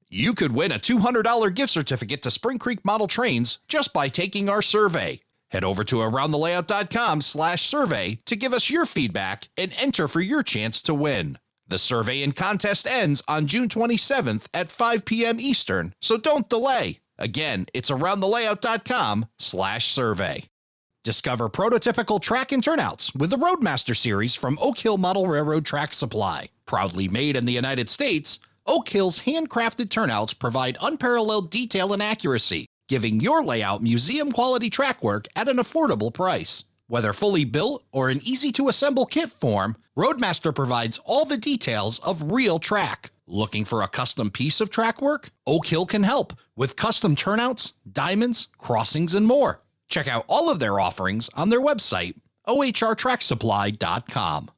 You could win a $200 gift certificate to Spring Creek Model Trains just by taking our survey. Head over to aroundthelayout.com/survey to give us your feedback and enter for your chance to win. The survey and contest ends on June 27th at 5 p.m. Eastern, so don't delay. Again, it's aroundthelayout.com/survey. Discover prototypical track and turnouts with the Roadmaster series from Oak Hill Model Railroad Track Supply. Proudly made in the United States, Oak Hill's handcrafted turnouts provide unparalleled detail and accuracy, giving your layout museum-quality track work at an affordable price. Whether fully built or in easy-to-assemble kit form, Roadmaster provides all the details of real track. Looking for a custom piece of track work? Oak Hill can help with custom turnouts, diamonds, crossings, and more. Check out all of their offerings on their website, ohrtracksupply.com.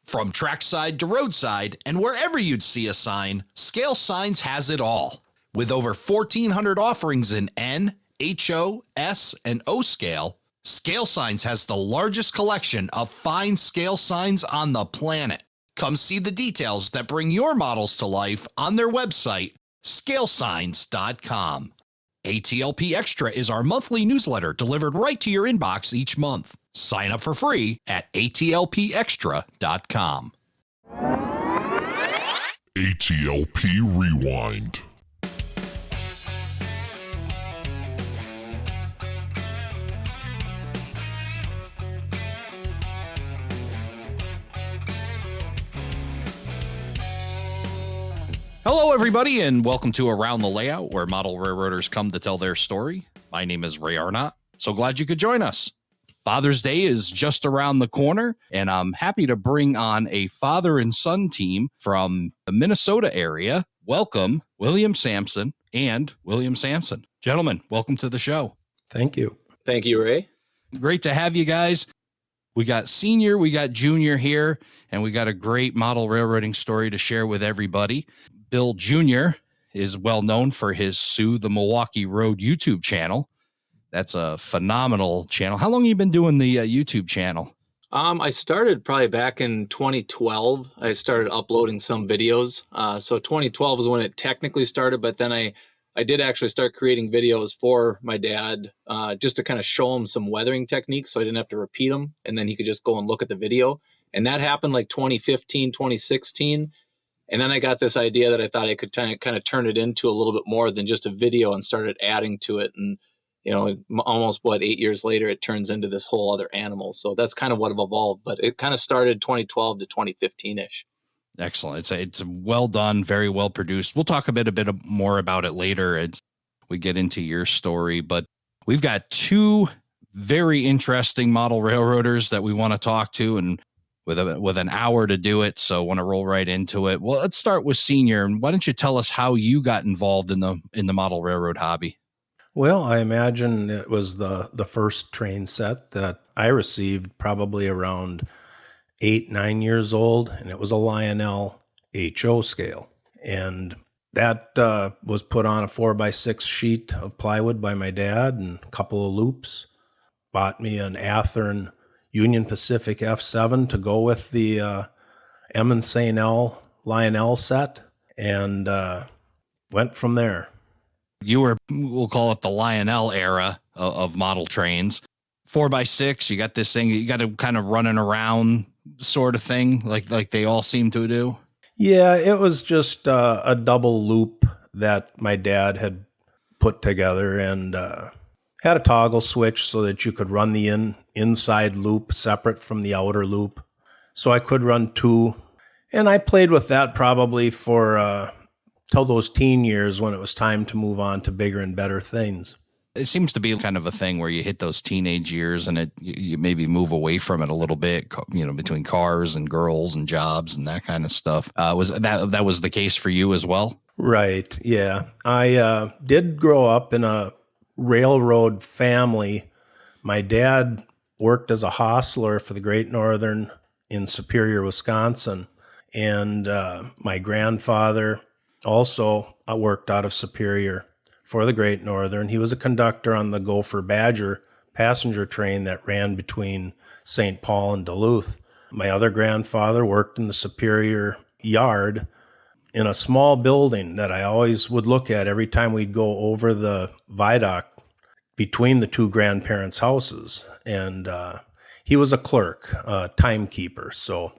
From trackside to roadside and wherever you'd see a sign, Scale Signs has it all. With over 1,400 offerings in N, HO, S, and O scale, Scale Signs has the largest collection of fine scale signs on the planet. Come see the details that bring your models to life on their website, scalesigns.com. ATLP Extra is our monthly newsletter delivered right to your inbox each month. Sign up for free at atlpextra.com. ATLP Rewind. Hello, everybody, and welcome to Around the Layout, where model railroaders come to tell their story. My name is Ray Arnott. So glad you could join us. Father's Day is just around the corner, and I'm happy to bring on a father and son team from the Minnesota area. Welcome, William Sampson and William Sampson. Gentlemen, welcome to the show. Thank you. Thank you, Ray. Great to have you guys. We got senior, we got junior here, and we got a great model railroading story to share with everybody. Bill Jr. is well known for his Sue the Milwaukee Road YouTube channel. That's a phenomenal channel. How long have you been doing the YouTube channel? I started probably back in 2012. I started uploading some videos. So 2012 is when it technically started, but then I did actually start creating videos for my dad just to kind of show him some weathering techniques so I didn't have to repeat them. And then he could just go and look at the video. And that happened like 2015, 2016. And then I got this idea that I thought I could kind of turn it into a little bit more than just a video and started adding to it. And, you know, almost 8 years later, it turns into this whole other animal. So that's kind of what have evolved. But it kind of started 2012 to 2015-ish. Excellent. It's well done, very well produced. We'll talk a bit more about it later as we get into your story. But we've got two very interesting model railroaders that we want to talk to, and with an hour to do it, so I want to roll right into it. Well, let's start with senior. And why don't you tell us how you got involved in the model railroad hobby? Well, I imagine it was the first train set that I received probably around 8-9 years old, and it was a Lionel HO scale. And that was put on a 4x6 sheet of plywood by my dad and a couple of loops. Bought me an Athearn Union Pacific F7 to go with the M & St. L Lionel set, and went from there. You were, we'll call it the Lionel era of model trains. 4x6, you got this thing, you got to kind of running around sort of thing, like they all seem to do. Yeah, it was just a double loop that my dad had put together, and had a toggle switch so that you could run the inside loop separate from the outer loop. So I could run two. And I played with that probably for till those teen years when it was time to move on to bigger and better things. It seems to be kind of a thing where you hit those teenage years and you maybe move away from it a little bit, you know, between cars and girls and jobs and that kind of stuff. Was that was the case for you as well? Right. Yeah. I did grow up in a railroad family. My dad worked as a hostler for the Great Northern in Superior, Wisconsin. And my grandfather also worked out of Superior for the Great Northern. He was a conductor on the Gopher Badger passenger train that ran between St. Paul and Duluth. My other grandfather worked in the Superior yard in a small building that I always would look at every time we'd go over the viaduct between the two grandparents' houses. And he was a clerk, a timekeeper. So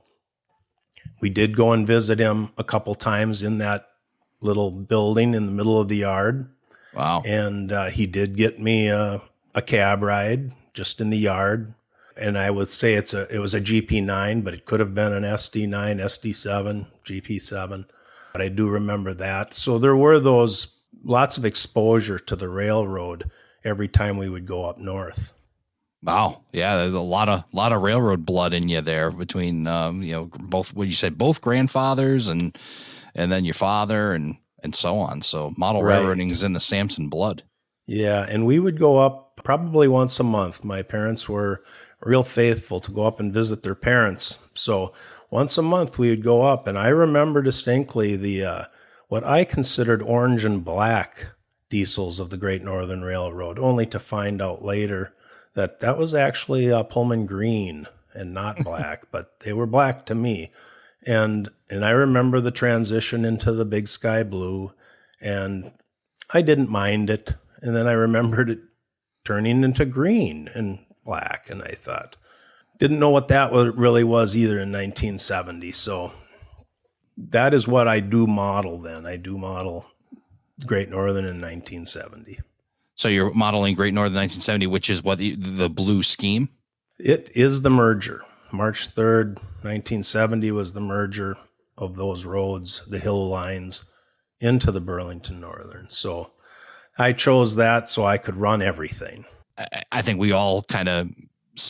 we did go and visit him a couple times in that little building in the middle of the yard. Wow. And he did get me a cab ride just in the yard. And I would say it was a GP9, but it could have been an SD9, SD7, GP7. But I do remember that. So there were those lots of exposure to the railroad every time we would go up north. Wow. Yeah. There's a lot of railroad blood in you there between, both what you said, both grandfathers and then your father and so on. So model railroading is in the Sampson blood. Yeah. And we would go up probably once a month. My parents were real faithful to go up and visit their parents. So once a month we would go up, and I remember distinctly the what I considered orange and black diesels of the Great Northern Railroad, only to find out later that was actually Pullman green and not black, but they were black to me. And I remember the transition into the big sky blue, and I didn't mind it. And then I remembered it turning into green and black, and I thought, didn't know what that really was either in 1970. So that is what I do model then. I do model Great Northern in 1970. So you're modeling Great Northern 1970, which is what the blue scheme? It is the merger. March 3rd, 1970 was the merger of those roads, the hill lines, into the Burlington Northern. So I chose that so I could run everything. I think we all kind of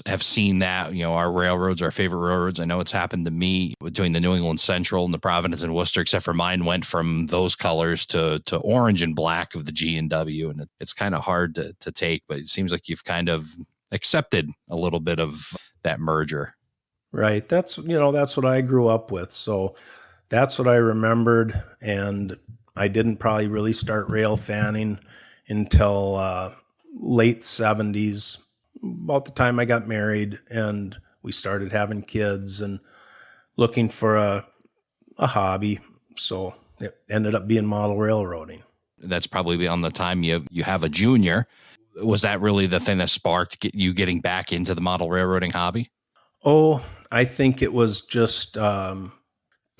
have seen that, our railroads, our favorite railroads. I know it's happened to me between the New England Central and the Providence and Worcester, except for mine went from those colors to orange and black of the G and W. And it's kind of hard to take, but it seems like you've kind of accepted a little bit of that merger. Right. That's what I grew up with. So that's what I remembered. And I didn't probably really start rail fanning until late 70s, about the time I got married and we started having kids and looking for a hobby. So it ended up being model railroading. That's probably beyond the time you have a junior. Was that really the thing that sparked you getting back into the model railroading hobby? Oh, I think it was just to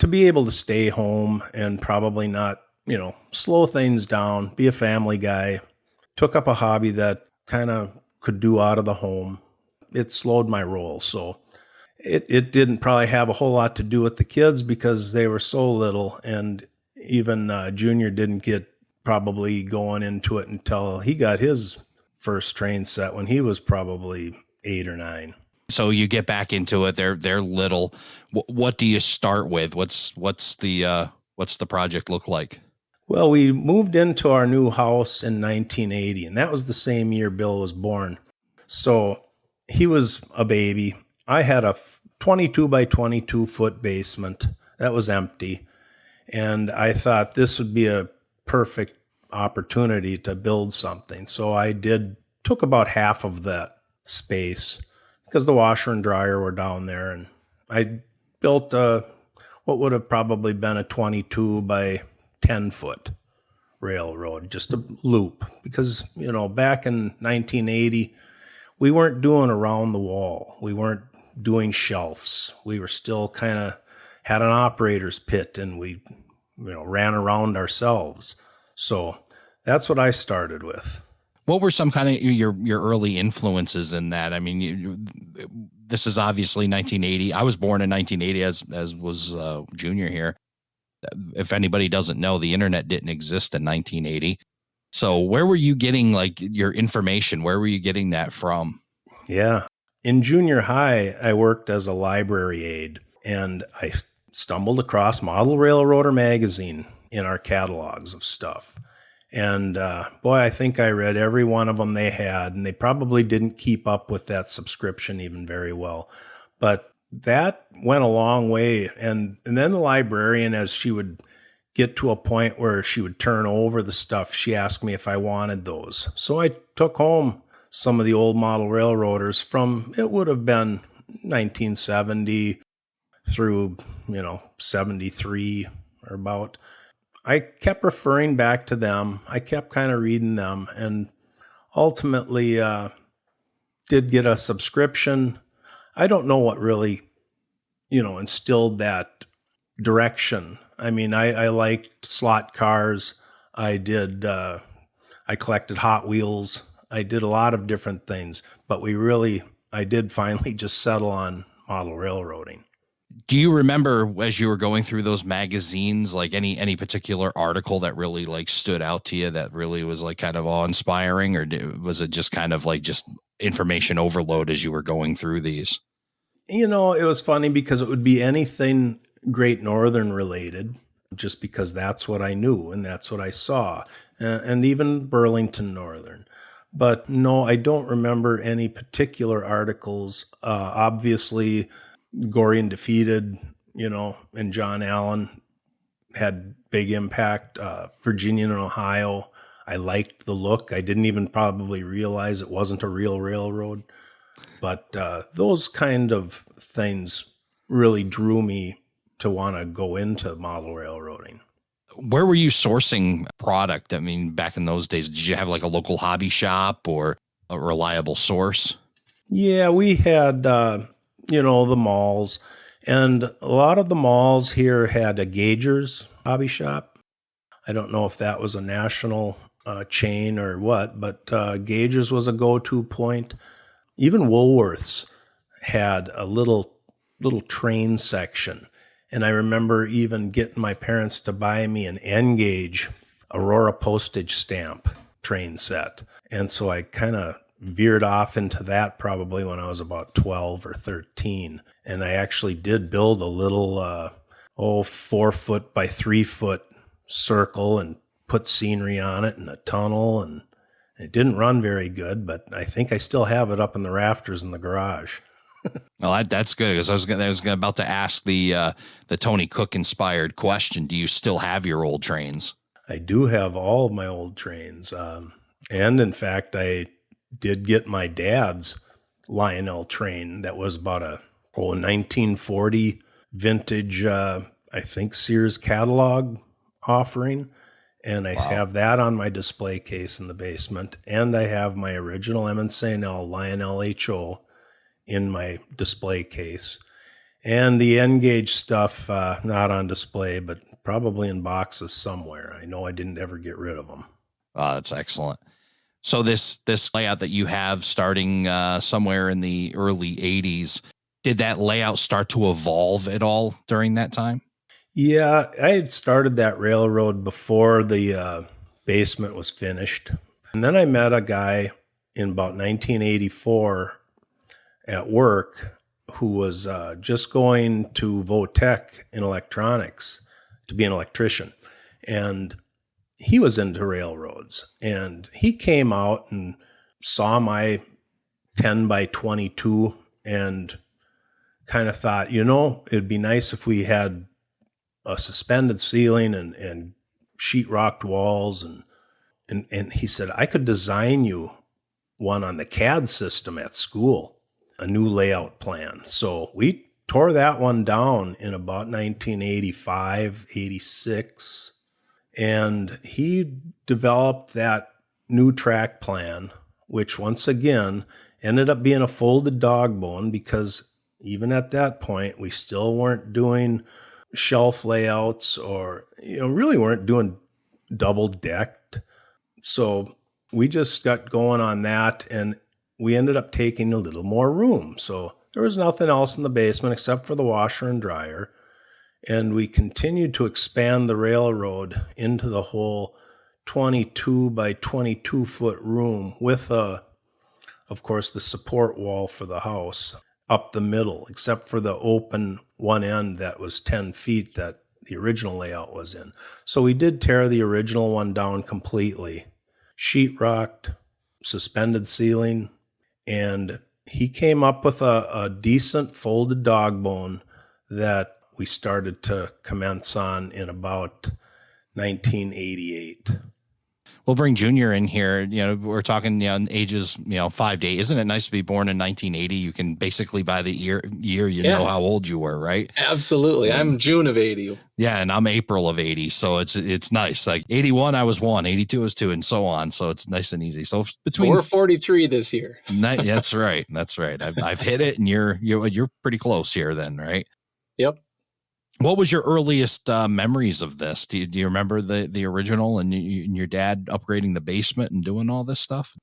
be able to stay home and probably not, slow things down, be a family guy. Took up a hobby that kind of could do out of the home. It slowed my roll. So it didn't probably have a whole lot to do with the kids because they were so little. And even Junior didn't get probably going into it until he got his first train set when he was probably 8 or 9. So you get back into it. They're little. What do you start with? What's the project look like? Well, we moved into our new house in 1980, and that was the same year Bill was born. So he was a baby. I had a 22 by 22 foot basement that was empty, and I thought this would be a perfect opportunity to build something. So I took about half of that space because the washer and dryer were down there, and I built what would have probably been a 22 by 10-foot railroad, just a loop, because, back in 1980, we weren't doing around the wall. We weren't doing shelves. We were still kind of had an operator's pit, and we, ran around ourselves. So that's what I stared with. What were some kind of your early influences in that? I mean, this is obviously 1980. I was born in 1980, as was Junior here. If anybody doesn't know, the internet didn't exist in 1980. So where were you getting your information? Where were you getting that from? Yeah. In junior high, I worked as a library aide, and I stumbled across Model Railroader magazine in our catalogs of stuff. And boy, I think I read every one of them they had, and they probably didn't keep up with that subscription even very well. But that went a long way. And then the librarian, as she would get to a point where she would turn over the stuff, she asked me if I wanted those. So I took home some of the old model railroaders from, it would have been 1970 through, 73 or about. I kept referring back to them. I kept kind of reading them, and ultimately did get a subscription. I don't know what really, instilled that direction. I mean, I liked slot cars. I collected Hot Wheels. I did a lot of different things, but I did finally just settle on model railroading. Do you remember as you were going through those magazines, like any particular article that really like stood out to you that really was like kind of awe-inspiring, or was it just kind of like just information overload as you were going through these? It was funny because it would be anything Great Northern related, just because that's what I knew and that's what I saw, and even Burlington Northern. But no, I don't remember any particular articles. Obviously, Gory and Defeated, and John Allen had big impact. Virginia and Ohio, I liked the look. I didn't even probably realize it wasn't a real railroad. But those kind of things really drew me to want to go into model railroading. Where were you sourcing product? I mean, back in those days, did you have like a local hobby shop or a reliable source? Yeah, we had, the malls. And a lot of the malls here had a Gagers hobby shop. I don't know if that was a national chain or what, but Gagers was a go-to point. Even Woolworths had a little train section. And I remember even getting my parents to buy me an N-gauge Aurora postage stamp train set. And so I kind of veered off into that probably when I was about 12 or 13. And I actually did build a little 4-foot by 3-foot circle and put scenery on it and a tunnel. And it didn't run very good, but I think I still have it up in the rafters in the garage. Well, that's good, because I was about to ask the Tony Cook inspired question. Do you still have your old trains? I do have all of my old trains. And in fact, I did get my dad's Lionel train that was about a 1940 vintage, I think Sears catalog offering. And I have that on my display case in the basement. And I have my original M&L Lionel HO in my display case. And the N-gauge stuff, not on display, but probably in boxes somewhere. I know I didn't ever get rid of them. That's excellent. So this layout that you have starting somewhere in the early 80s, did that layout start to evolve at all during that time? Yeah, I had started that railroad before the basement was finished. And then I met a guy in about 1984 at work who was just going to Votech in electronics to be an electrician. And he was into railroads. And he came out and saw my 10 by 22 and kind of thought, it'd be nice if we had a suspended ceiling and sheetrocked walls. And he said, I could design you one on the CAD system at school, a new layout plan. So we tore that one down in about 1985, 86. And he developed that new track plan, which once again ended up being a folded dog bone, because even at that point, we still weren't doing shelf layouts or, really weren't doing double decked. So we just got going on that, and we ended up taking a little more room. So there was nothing else in the basement except for the washer and dryer. And we continued to expand the railroad into the whole 22 by 22 foot room with of course, the support wall for the house up the middle, except for the open one end that was 10 feet that the original layout was in. So we did tear the original one down completely, sheetrocked, suspended ceiling, and he came up with a decent folded dog bone that we started to commence on in about 1988. We'll bring Junior in here. We're talking, ages, 5 to 8. Isn't it nice to be born in 1980? You can basically by the year know how old you were, right? Absolutely. I'm June of 80. Yeah, and I'm April of 80. So it's nice. Like 81, I was 1, 82 was 2, and so on. So it's nice and easy. So we're 43 this year. That's right. That's right. I've hit it, and you're pretty close here then, right? Yep. What was your earliest memories of this? Do you remember the original and your dad upgrading the basement and doing all this stuff?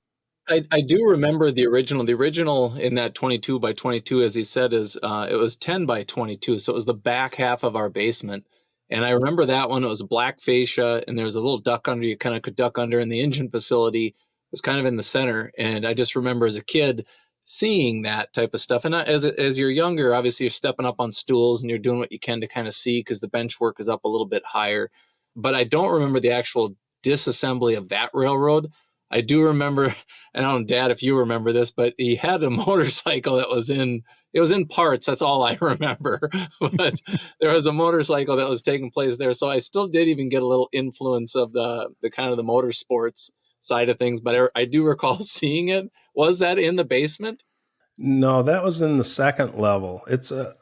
I do remember the original. The original in that 22 by 22, as he said, is it was 10 by 22. So it was the back half of our basement. And I remember that one. It was black fascia, and there was a little duck under. You kind of could duck under, and the engine facility was kind of in the center. And I just remember as a kid seeing that type of stuff. And as you're younger, obviously you're stepping up on stools and you're doing what you can to kind of see because the bench work is up a little bit higher. But I don't remember the actual disassembly of that railroad. I do remember, and I don't know, Dad, if you remember this, but he had a motorcycle that was in parts. That's all I remember. But there was a motorcycle that was taking place there. So I still did even get a little influence of the kind of the motorsports side of things. But I do recall seeing it. Was that in the basement? No, that was in the second level.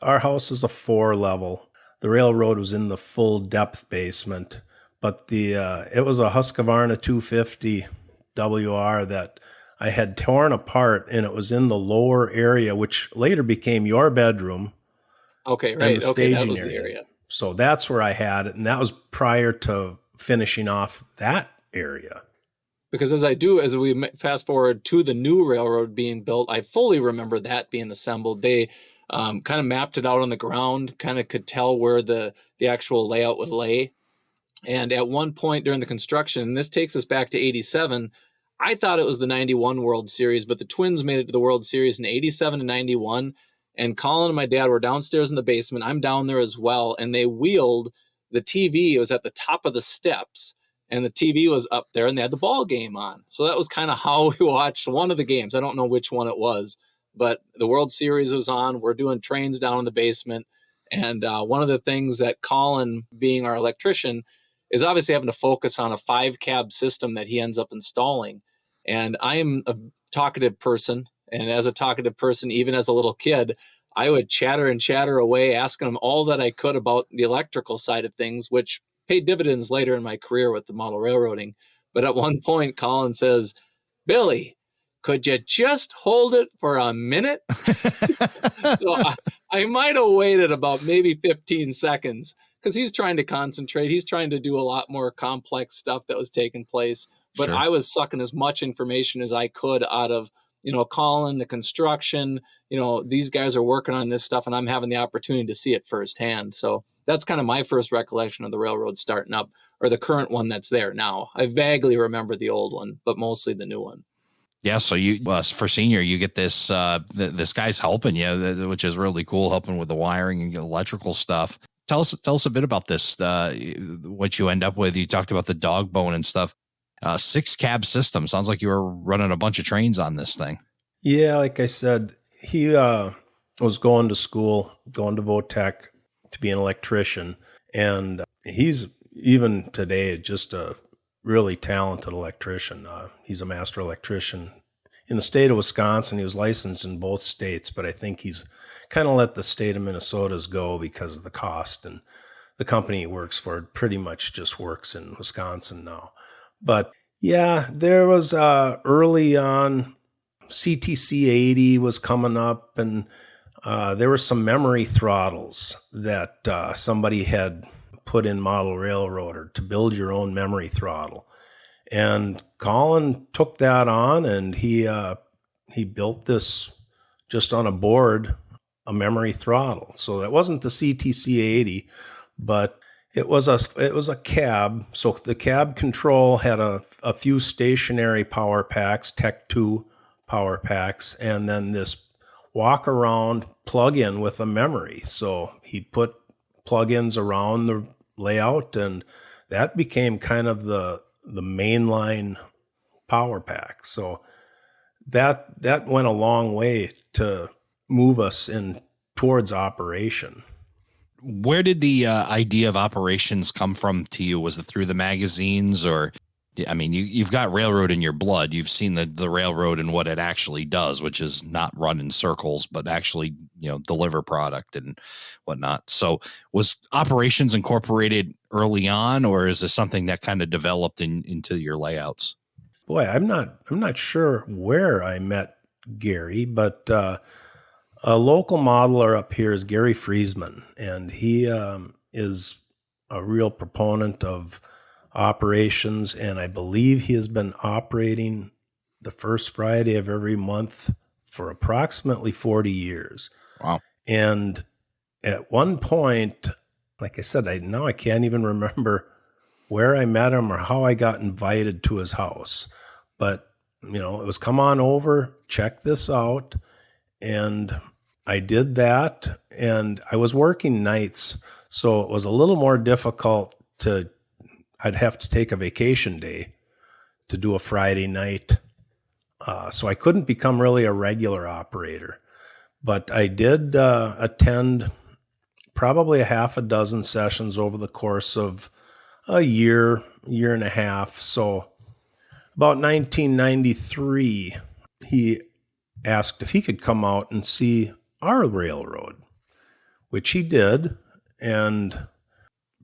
Our house is a 4 level. The railroad was in the full depth basement, but it was a Husqvarna 250 WR that I had torn apart, and it was in the lower area, which later became your bedroom. Okay, right. Okay, that was the area. So that's where I had it, and that was prior to finishing off that area. Because as we fast forward to the new railroad being built, I fully remember that being assembled. They kind of mapped it out on the ground, kind of could tell where the actual layout would lay. And at one point during the construction, and this takes us back to 87, I thought it was the 91 World Series, but the Twins made it to the World Series in 87 and 91. And Colin and my dad were downstairs in the basement. I'm down there as well. And they wheeled the TV. It was at the top of the steps. And the TV was up there, and they had the ball game on. So that was kind of how we watched one of the games. I don't know which one it was, but the World Series was on. We're doing trains down in the basement. And one of the things that Colin, being our electrician, is obviously having to focus on a 5-cab system that he ends up installing. And I am a talkative person. And as a talkative person, even as a little kid, I would chatter and chatter away, asking him all that I could about the electrical side of things, which paid dividends later in my career with the model railroading. But at one point, Colin says, "Billy, could you just hold it for a minute?" So I might have waited about maybe 15 seconds because he's trying to concentrate. He's trying to do a lot more complex stuff that was taking place. But Sure. I was sucking as much information as I could out of, Colin, the construction. These guys are working on this stuff, and I'm having the opportunity to see it firsthand. So that's kind of my first recollection of the railroad starting up, or the current one that's there now. I vaguely remember the old one, but mostly the new one. Yeah. So you, for senior, you get this, this guy's helping you, which is really cool, helping with the wiring and electrical stuff. Tell us a bit about this, what you end up with. You talked about the dog bone and stuff. 6-cab system. Sounds like you were running a bunch of trains on this thing. Yeah, like I said, he was going to school, going to Votech to be an electrician. And he's even today just a really talented electrician. He's a master electrician in the state of Wisconsin. He was licensed in both states, but I think he's kind of let the state of Minnesota's go because of the cost. And the company he works for pretty much just works in Wisconsin now. But yeah, there was early on, CTC 80 was coming up, and there were some memory throttles that somebody had put in model railroader to build your own memory throttle. And Colin took that on, and he built this just on a board, a memory throttle. So that wasn't the CTC 80, but it was a cab. So the cab control had a few stationary power packs, Tech 2 power packs, and then this walk around plug-in with a memory. So he put plug-ins around the layout, and that became kind of the mainline power pack. So that went a long way to move us in towards operation. Where did the idea of operations come from to you? Was it through the magazines, or I mean, you've got railroad in your blood. You've seen the railroad and what it actually does, which is not run in circles, but actually, deliver product and whatnot. So was operations incorporated early on, or is this something that kind of developed into your layouts? Boy, I'm not sure where I met Gary, but a local modeler up here is Gary Friesman, and he is a real proponent of operations, and I believe he has been operating the first Friday of every month for approximately 40 years. Wow. And at one point, like I said, I can't even remember where I met him or how I got invited to his house. But, it was come on over, check this out. And I did that, and I was working nights, so it was a little more difficult I'd have to take a vacation day to do a Friday night. So I couldn't become really a regular operator. But I did attend probably a half a dozen sessions over the course of a year and a half. So about 1993, he asked if he could come out and see our railroad, which he did, and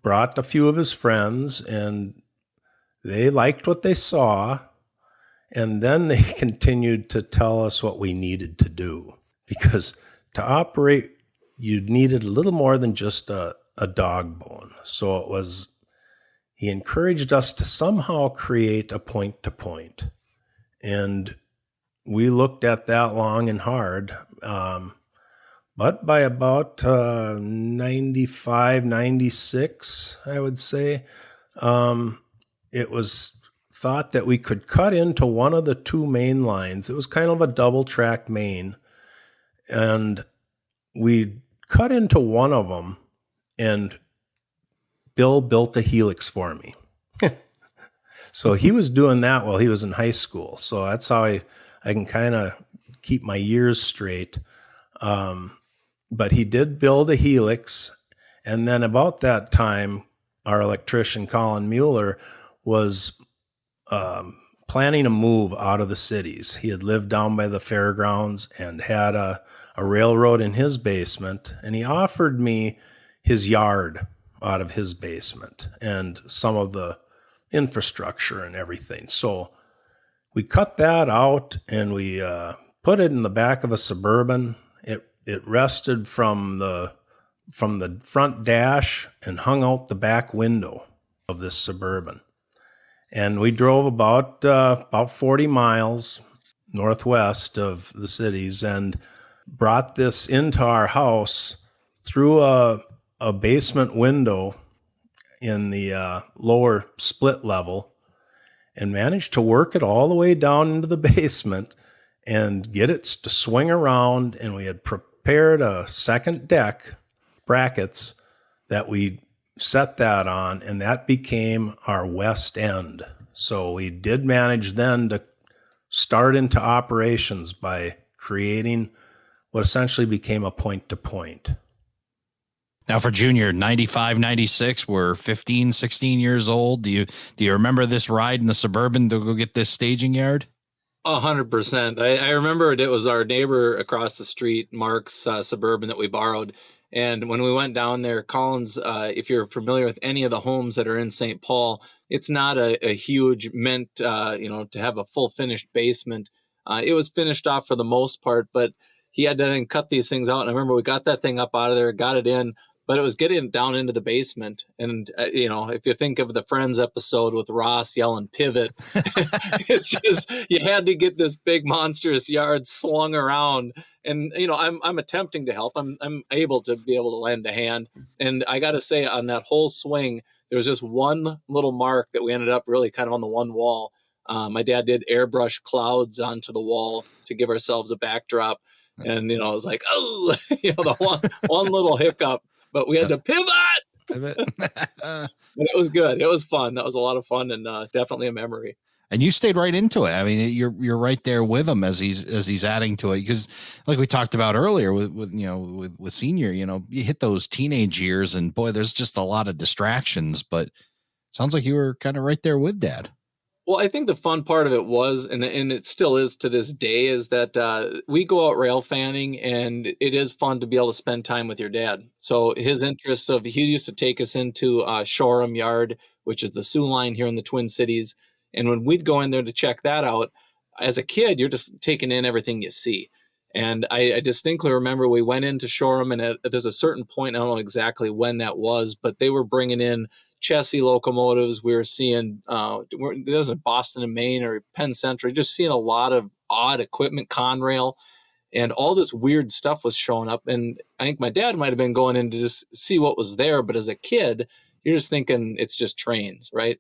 brought a few of his friends, and they liked what they saw. And then they continued to tell us what we needed to do, because to operate, you needed a little more than just a dog bone. So he encouraged us to somehow create a point-to-point. And we looked at that long and hard. But by about 95, 96, I would say, it was thought that we could cut into one of the two main lines. It was kind of a double-track main. And we cut into one of them, and Bill built a helix for me. So he was doing that while he was in high school. So that's how I can kind of keep my years straight. But he did build a helix. And then about that time, our electrician, Colin Mueller, was planning a move out of the cities. He had lived down by the fairgrounds and had a railroad in his basement. And he offered me his yard out of his basement and some of the infrastructure and everything. So we cut that out, and we put it in the back of a Suburban. It rested from the front dash and hung out the back window of this Suburban. And we drove about 40 miles northwest of the cities and brought this into our house through a basement window in the lower split level, and managed to work it all the way down into the basement and get it to swing around. And we had prepared a second deck, brackets, that we set that on, and that became our west end. So we did manage then to start into operations by creating what essentially became a point-to-point. Now for Junior, 95, 96, we're 15, 16 years old. Do you remember this ride in the Suburban to go get this staging yard? 100%. I remember it was our neighbor across the street, Mark's Suburban, that we borrowed. And when we went down there, Collins, if you're familiar with any of the homes that are in St. Paul, it's not a huge meant, to have a full finished basement. It was finished off for the most part, but he had to then cut these things out. And I remember we got that thing up out of there, got it in, but it was getting down into the basement. And, if you think of the Friends episode with Ross yelling pivot, it's just, you had to get this big monstrous yard swung around. And, I'm attempting to help. I'm able to lend a hand. And I got to say, on that whole swing, there was just one little mark that we ended up really kind of on the one wall. My dad did airbrush clouds onto the wall to give ourselves a backdrop. And, I was like, oh, the one little hiccup, but we had to pivot. But it was good. It was fun. That was a lot of fun, and definitely a memory. And you stayed right into it. I mean, you're right there with him as he's adding to it, because like we talked about earlier with Senior, you hit those teenage years, and boy, there's just a lot of distractions, but sounds like you were kind of right there with Dad. Well, I think the fun part of it was, and it still is to this day, is that we go out rail fanning, and it is fun to be able to spend time with your dad. So his interest of he used to take us into Shoreham Yard, which is the Sioux line here in the Twin Cities, and when we'd go in there to check that out, as a kid, you're just taking in everything you see. And I distinctly remember we went into Shoreham, and there's a certain point, I don't know exactly when that was, but they were bringing in chassis locomotives. We were seeing, there was in Boston and Maine or Penn Central, just seeing a lot of odd equipment, Conrail, and all this weird stuff was showing up. And I think my dad might have been going in to just see what was there. But as a kid, you're just thinking it's just trains, right?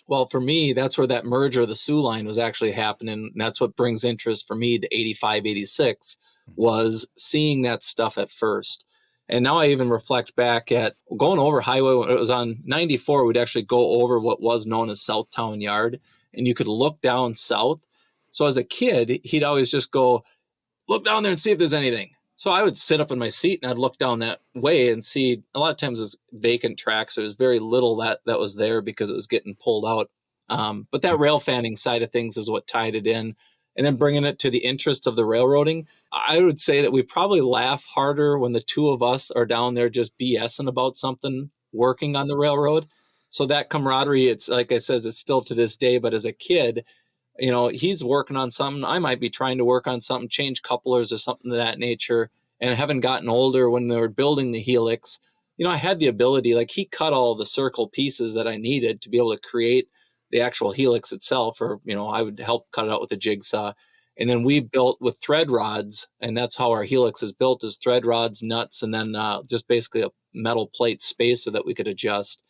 Well, for me, that's where that merger of the Sioux line was actually happening. And that's what brings interest for me to 85, 86, was seeing that stuff at first. And now I even reflect back at going over highway when it was on 94, we'd actually go over what was known as Southtown Yard, and you could look down south. So as a kid, he'd always just go, look down there and see if there's anything. So I would sit up in my seat and I'd look down that way and see a lot of times it's vacant tracks. There's very little that was there because it was getting pulled out. But that rail fanning side of things is what tied it in. And then bringing it to the interest of the railroading, I would say that we probably laugh harder when the two of us are down there just BSing about something, working on the railroad. So that camaraderie, it's like I said, it's still to this day. But as a kid, he's working on something. I might be trying to work on something, change couplers or something of that nature. And having gotten older when they were building the Helix, I had the ability, like he cut all the circle pieces that I needed to be able to create the actual Helix itself, or, I would help cut it out with a jigsaw. And then we built with thread rods, and that's how our Helix is built, is thread rods, nuts, and then just basically a metal plate spacer that we could adjust.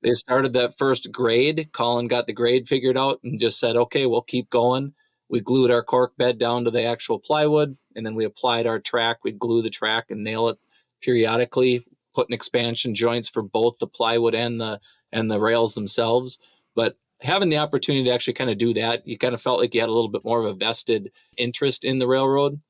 They started that first grade. Colin got the grade figured out and just said, okay, we'll keep going. We glued our cork bed down to the actual plywood, and then we applied our track. We'd glue the track and nail it periodically, putting expansion joints for both the plywood and the rails themselves. But having the opportunity to actually kind of do that, you kind of felt like you had a little bit more of a vested interest in the railroad.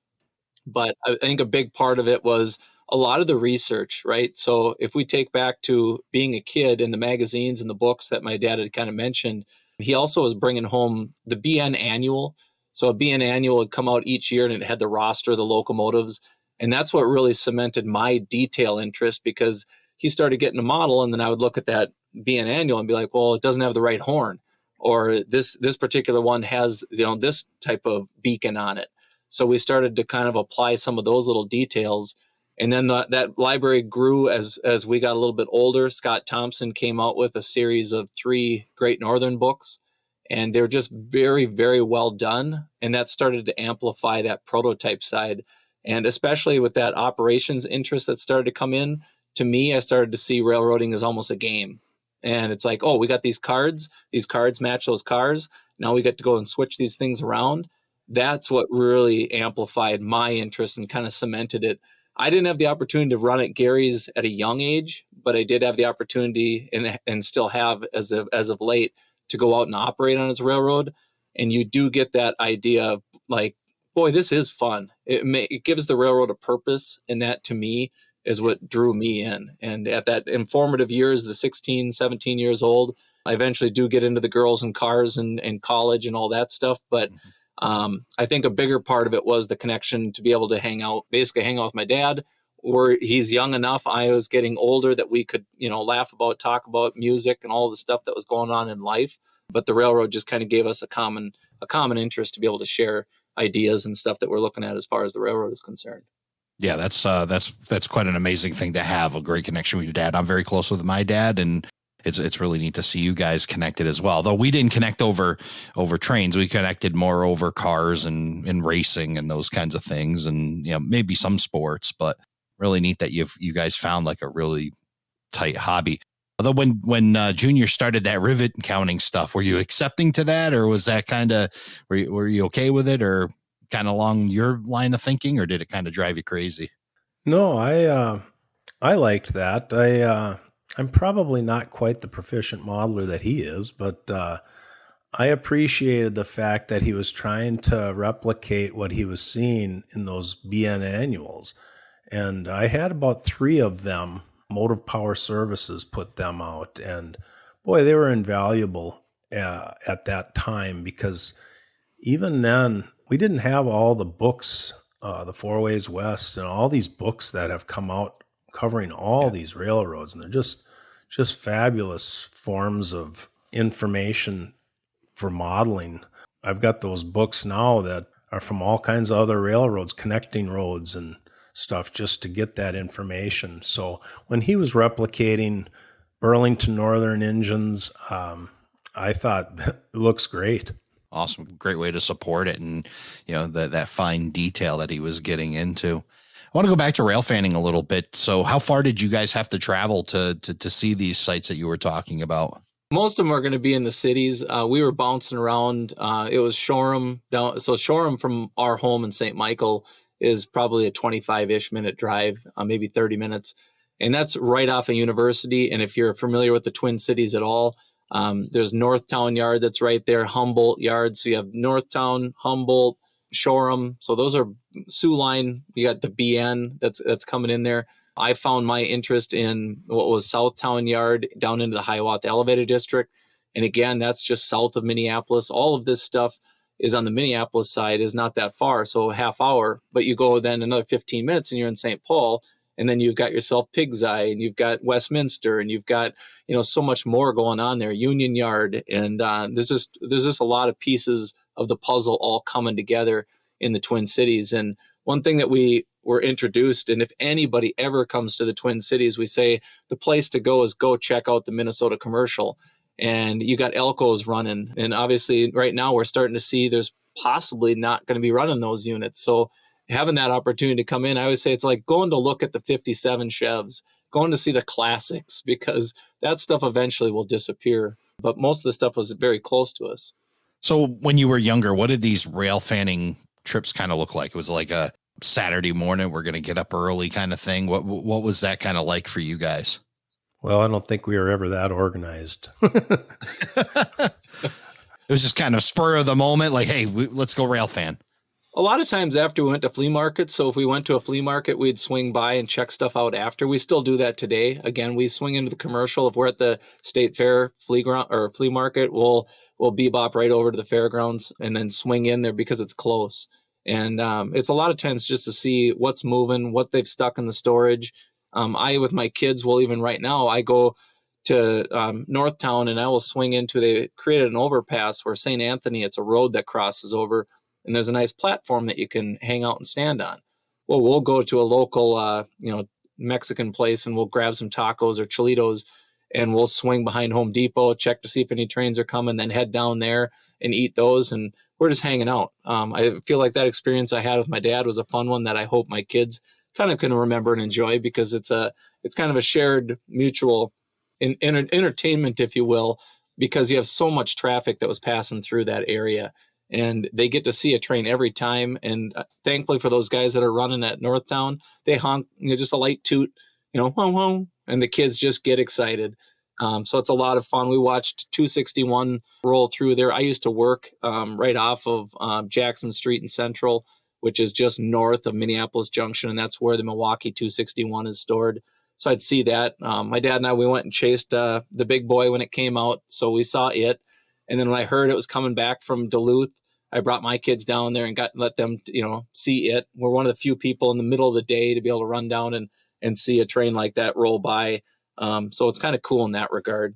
But I think a big part of it was a lot of the research, right? So if we take back to being a kid in the magazines and the books that my dad had kind of mentioned, he also was bringing home the BN annual. So a BN annual would come out each year and it had the roster of the locomotives. And that's what really cemented my detail interest, because he started getting a model, and then I would look at that BN annual and be like, well, it doesn't have the right horn, or this particular one has, this type of beacon on it. So we started to kind of apply some of those little details. And then that library grew as we got a little bit older. Scott Thompson came out with a series of 3 Great Northern books, and they're just very, very well done. And that started to amplify that prototype side. And especially with that operations interest that started to come in, to me, I started to see railroading as almost a game. And it's like, oh, we got these cards match those cars. Now we get to go and switch these things around. That's what really amplified my interest and kind of cemented it. I didn't have the opportunity to run at Gary's at a young age, but I did have the opportunity and still have as of late to go out and operate on his railroad. And you do get that idea of like, boy, this is fun. It gives the railroad a purpose. And that to me is what drew me in. And at that informative years, the 16, 17 years old, I eventually do get into the girls and cars and college and all that stuff. But I think a bigger part of it was the connection to be able to hang out with my dad, where he's young enough. I was getting older that we could, laugh about, talk about music and all the stuff that was going on in life. But the railroad just kind of gave us a common interest to be able to share ideas and stuff that we're looking at as far as the railroad is concerned. Yeah, that's quite an amazing thing to have a great connection with your dad. I'm very close with my dad, and it's really neat to see you guys connected as well. Though we didn't connect over trains, we connected more over cars and racing and those kinds of things, and maybe some sports. But really neat that you guys found like a really tight hobby. Although when Junior started that rivet counting stuff, were you accepting to that, or was that kind of were you okay with it, or kind of along your line of thinking, or did it kind of drive you crazy? No, I liked that. I'm probably not quite the proficient modeler that he is, but I appreciated the fact that he was trying to replicate what he was seeing in those BN annuals. And I had about 3 of them. Motive Power Services put them out, and boy, they were invaluable. at that time, because even then we didn't have all the books, the Four Ways West and all these books that have come out covering all these railroads. And they're just fabulous forms of information for modeling. I've got those books now that are from all kinds of other railroads, connecting roads and stuff, just to get that information. So when he was replicating Burlington Northern engines, I thought it looks great. Awesome. Great way to support it. And, that fine detail that he was getting into. I want to go back to rail fanning a little bit. So how far did you guys have to travel to see these sites that you were talking about? Most of them are going to be in the cities. We were bouncing around. It was Shoreham down. So Shoreham from our home in St. Michael is probably a 25-ish minute drive, maybe 30 minutes. And that's right off a university. And if you're familiar with the Twin Cities at all, there's Northtown Yard that's right there, Humboldt Yard. So you have Northtown, Humboldt, Shoreham. So those are Sioux Line. You got the BN that's coming in there. I found my interest in what was Southtown Yard down into the Hiawatha Elevated District. And again, that's just south of Minneapolis. All of this stuff is on the Minneapolis side, is not that far, so a half hour. But you go then another 15 minutes and you're in St. Paul. And then you've got yourself Pig's Eye, and you've got Westminster, and you've got, so much more going on there, Union Yard. And there's just a lot of pieces of the puzzle all coming together in the Twin Cities. And one thing that we were introduced, and if anybody ever comes to the Twin Cities, we say the place to go is go check out the Minnesota Commercial. And you got Elko's running. And obviously right now we're starting to see there's possibly not going to be running those units. So having that opportunity to come in, I always say it's like going to look at the 57 Chevs, going to see the classics, because that stuff eventually will disappear. But most of the stuff was very close to us. So when you were younger, what did these rail fanning trips kind of look like? It was like a Saturday morning, we're going to get up early kind of thing. What was that kind of like for you guys? Well, I don't think we were ever that organized. It was just kind of spur of the moment, like, hey, let's go rail fan. A lot of times after we went to flea markets, so if we went to a flea market, we'd swing by and check stuff out after. We still do that today. Again, we swing into the commercial. If we're at the State Fair flea market, we'll bebop right over to the fairgrounds and then swing in there because it's close. And it's a lot of times just to see what's moving, what they've stuck in the storage. With my kids, even right now, I go to Northtown and I will swing into, they created an overpass where St. Anthony, it's a road that crosses over, and there's a nice platform that you can hang out and stand on. Well, we'll go to a local, Mexican place and we'll grab some tacos or chilitos and we'll swing behind Home Depot, check to see if any trains are coming, then head down there and eat those. And we're just hanging out. I feel like that experience I had with my dad was a fun one that I hope my kids kind of can remember and enjoy, because it's kind of a shared mutual entertainment, if you will, because you have so much traffic that was passing through that area. And they get to see a train every time. And thankfully for those guys that are running at Northtown, they honk, just a light toot, whong, whong, and the kids just get excited. So it's a lot of fun. We watched 261 roll through there. I used to work right off of Jackson Street in Central, which is just north of Minneapolis Junction, and that's where the Milwaukee 261 is stored. So I'd see that. My dad and I, we went and chased the big boy when it came out, so we saw it. And then when I heard it was coming back from Duluth, I brought my kids down there and let them, see it. We're one of the few people in the middle of the day to be able to run down and see a train like that roll by. So it's kind of cool in that regard.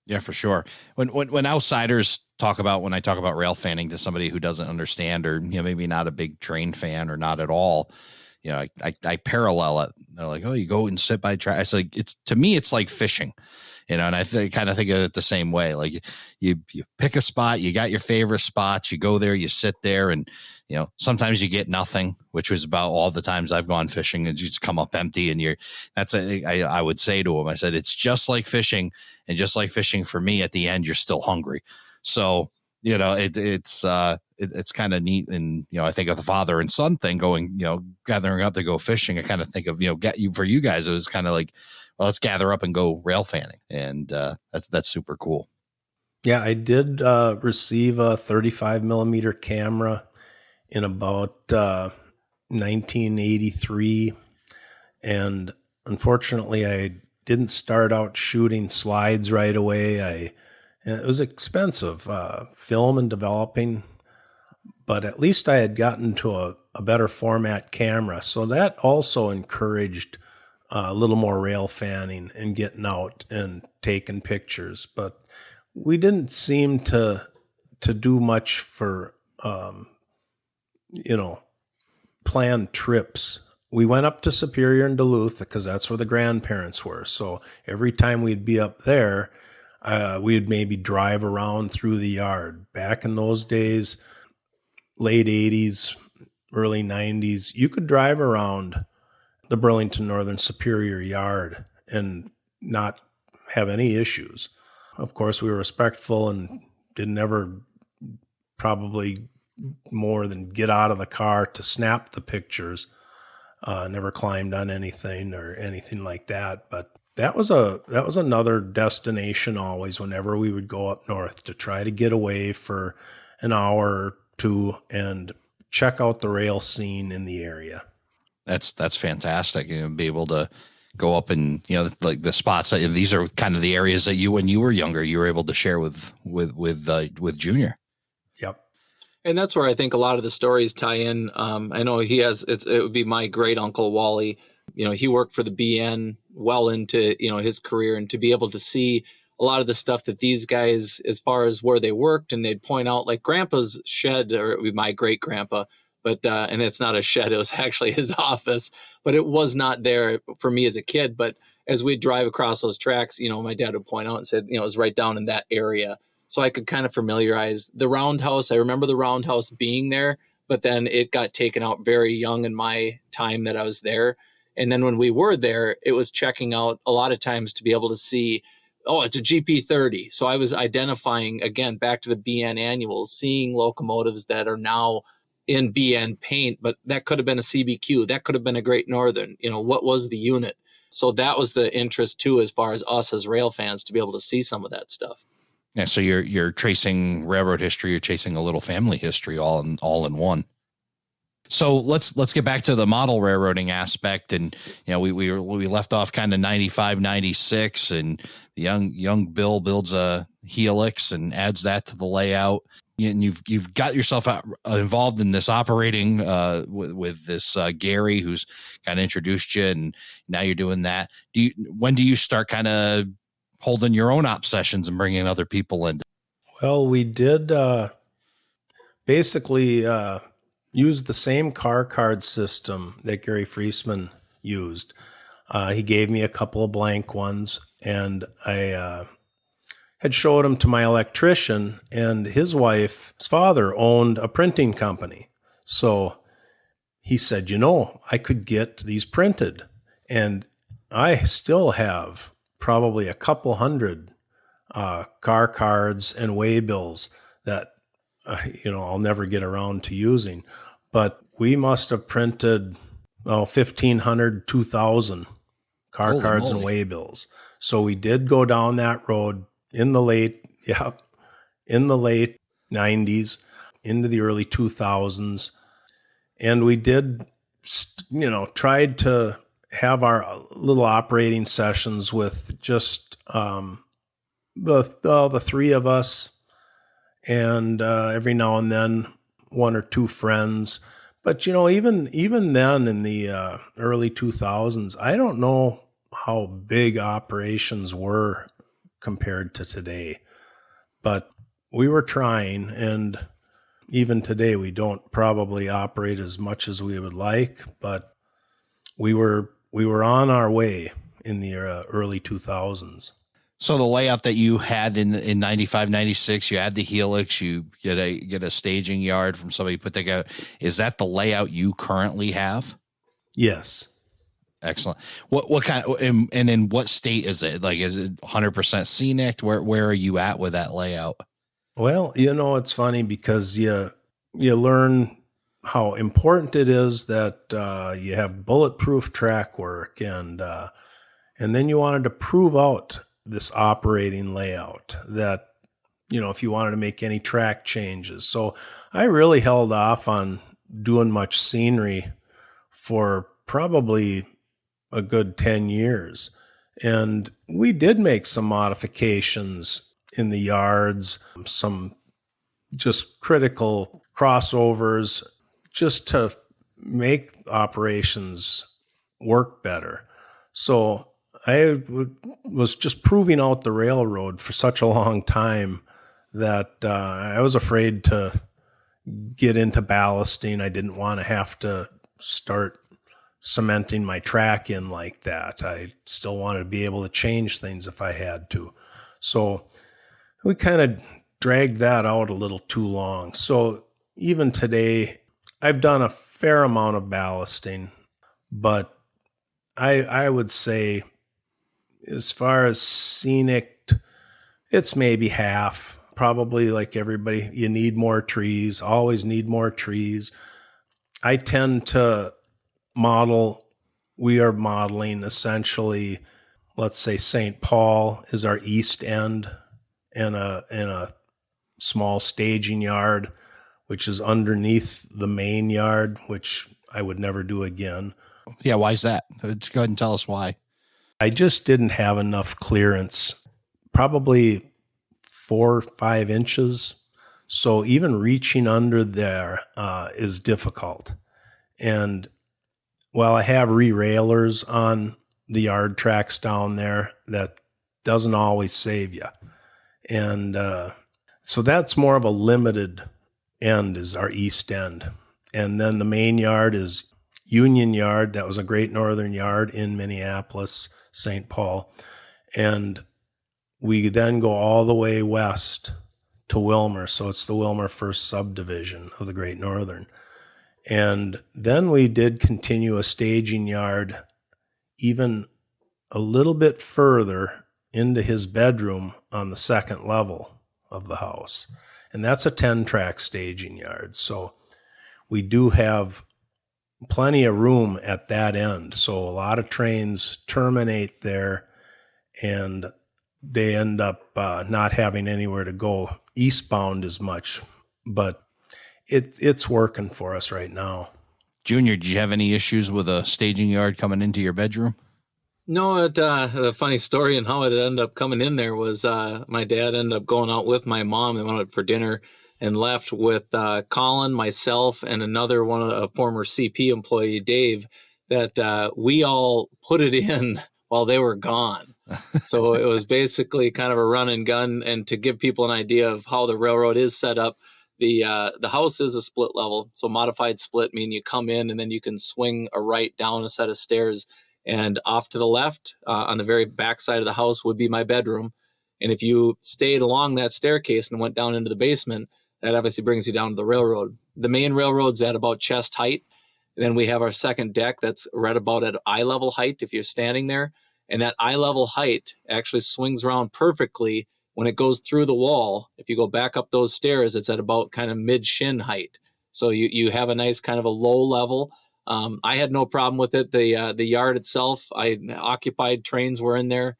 Yeah, for sure. When outsiders when I talk about rail fanning to somebody who doesn't understand, or, maybe not a big train fan or not at all, I parallel it. They're like, oh, you go and sit by track. It's like, to me, it's like fishing. And I kind of think of it the same way. Like you pick a spot, you got your favorite spots, you go there, you sit there, and sometimes you get nothing, which was about all the times I've gone fishing, and you just come up empty. And I would say to him, I said, it's just like fishing, and just like fishing for me, at the end, you're still hungry. So it's kind of neat. And I think of the father and son thing, going gathering up to go fishing. I kind of think of for you guys, it was kind of like, well, let's gather up and go rail fanning. And that's super cool. Yeah, I did receive a 35 millimeter camera in about 1983. And unfortunately, I didn't start out shooting slides right away. I And it was expensive, film and developing, but at least I had gotten to a better format camera. So that also encouraged a little more rail fanning and getting out and taking pictures. But we didn't seem to do much for, planned trips. We went up to Superior and Duluth because that's where the grandparents were. So every time we'd be up there, we'd maybe drive around through the yard. Back in those days, late 80s, early 90s, you could drive around the Burlington Northern Superior yard and not have any issues. Of course, we were respectful and didn't ever probably more than get out of the car to snap the pictures. Never climbed on anything or anything like that. But that was another destination always whenever we would go up north, to try to get away for an hour or two and check out the rail scene in the area. That's fantastic. Be able to go up and, like the spots. These are kind of the areas that when you were younger, you were able to share with Junior. Yep. And that's where I think a lot of the stories tie in. I know it would be my great uncle Wally. He worked for the BN well into, his career, and to be able to see a lot of the stuff that these guys, as far as where they worked, and they'd point out like Grandpa's shed, or it would be my great grandpa, but, and it's not a shed, it was actually his office, but it was not there for me as a kid. But as we'd drive across those tracks, my dad would point out and said, it was right down in that area. So I could kind of familiarize the roundhouse. I remember the roundhouse being there, but then it got taken out very young in my time that I was there. And then when we were there, it was checking out a lot of times to be able to see, oh, it's a GP30. So I was identifying, again, back to the BN annuals, seeing locomotives that are now in BN paint, but that could have been a CBQ. That could have been a Great Northern. What was the unit? So that was the interest too, as far as us as rail fans, to be able to see some of that stuff. Yeah, so you're tracing railroad history, you're chasing a little family history all in one. So let's get back to the model railroading aspect. And we left off kind of 95, 96, and the young Bill builds a helix and adds that to the layout. And you've got yourself involved in this operating with this Gary, who's kind of introduced you, and now you're doing that. When do you start kind of holding your own op sessions and bringing other people in? Well, we did basically use the same car card system that Gary Friesman used. He gave me a couple of blank ones, and I had showed them to my electrician, and his wife's father owned a printing company. So he said, I could get these printed. And I still have probably a couple hundred car cards and waybills that, I'll never get around to using. But we must have printed 1,500, 2,000 car Holy cards moly. and waybills. So we did go down that road in the late 90s into the early 2000s. And we did, tried to have our little operating sessions with just the three of us, and every now and then one or two friends. But even then in the early 2000s, I don't know how big operations were compared to today, but we were trying, and even today we don't probably operate as much as we would like, but we were on our way in the early 2000s. So the layout that you had in 95, 96, you had the helix, you get a staging yard from somebody put together. Is that the layout you currently have? Yes. Excellent. What kind of, and in what state is it? Like, is it 100% scenic? Where are you at with that layout? Well, it's funny because you learn how important it is that you have bulletproof track work, and then you wanted to prove out this operating layout that, if you wanted to make any track changes. So I really held off on doing much scenery for probably a good 10 years. And we did make some modifications in the yards, some just critical crossovers just to make operations work better. So was just proving out the railroad for such a long time that I was afraid to get into ballasting. I didn't want to have to start cementing my track in like that. I still wanted to be able to change things if I had to. So we kind of dragged that out a little too long. So even today, I've done a fair amount of ballasting, but I would say as far as scenic, it's maybe half. Probably like everybody, you need more trees, always need more trees. I tend to we are modeling essentially, let's say St. Paul is our east end and a small staging yard, which is underneath the main yard, which I would never do again. Yeah, why is that? Go ahead and tell us why. I just didn't have enough clearance, probably 4 or 5 inches. So even reaching under there is difficult. And while I have re-railers on the yard tracks down there, that doesn't always save you. And so that's more of a limited end is our east end. And then the main yard is Union Yard. That was a Great Northern Yard in Minneapolis, St. Paul. And we then go all the way west to Wilmer. So it's the Wilmer First Subdivision of the Great Northern. And then we did continue a staging yard even a little bit further into his bedroom on the second level of the house. And that's a 10-track staging yard. So we do have plenty of room at that end. So a lot of trains terminate there and they end up not having anywhere to go eastbound as much. But it's working for us right now. Junior, did you have any issues with a staging yard coming into your bedroom? No, the funny story and how it ended up coming in there was my dad ended up going out with my mom. They went out for dinner and left with Colin, myself, and another one, a former CP employee, Dave, that we all put it in while they were gone. So it was basically kind of a run and gun. And to give people an idea of how the railroad is set up, the house is a split level. So modified split, meaning you come in and then you can swing a right down a set of stairs. And off to the left, on the very back side of the house, would be my bedroom. And if you stayed along that staircase and went down into the basement, that obviously brings you down to the railroad. The main railroad's at about chest height. And then we have our second deck that's right about at eye level height if you're standing there. And that eye level height actually swings around perfectly when it goes through the wall. If you go back up those stairs, it's at about kind of mid shin height. So you have a nice kind of a low level. I had no problem with it. The yard itself, I occupied trains were in there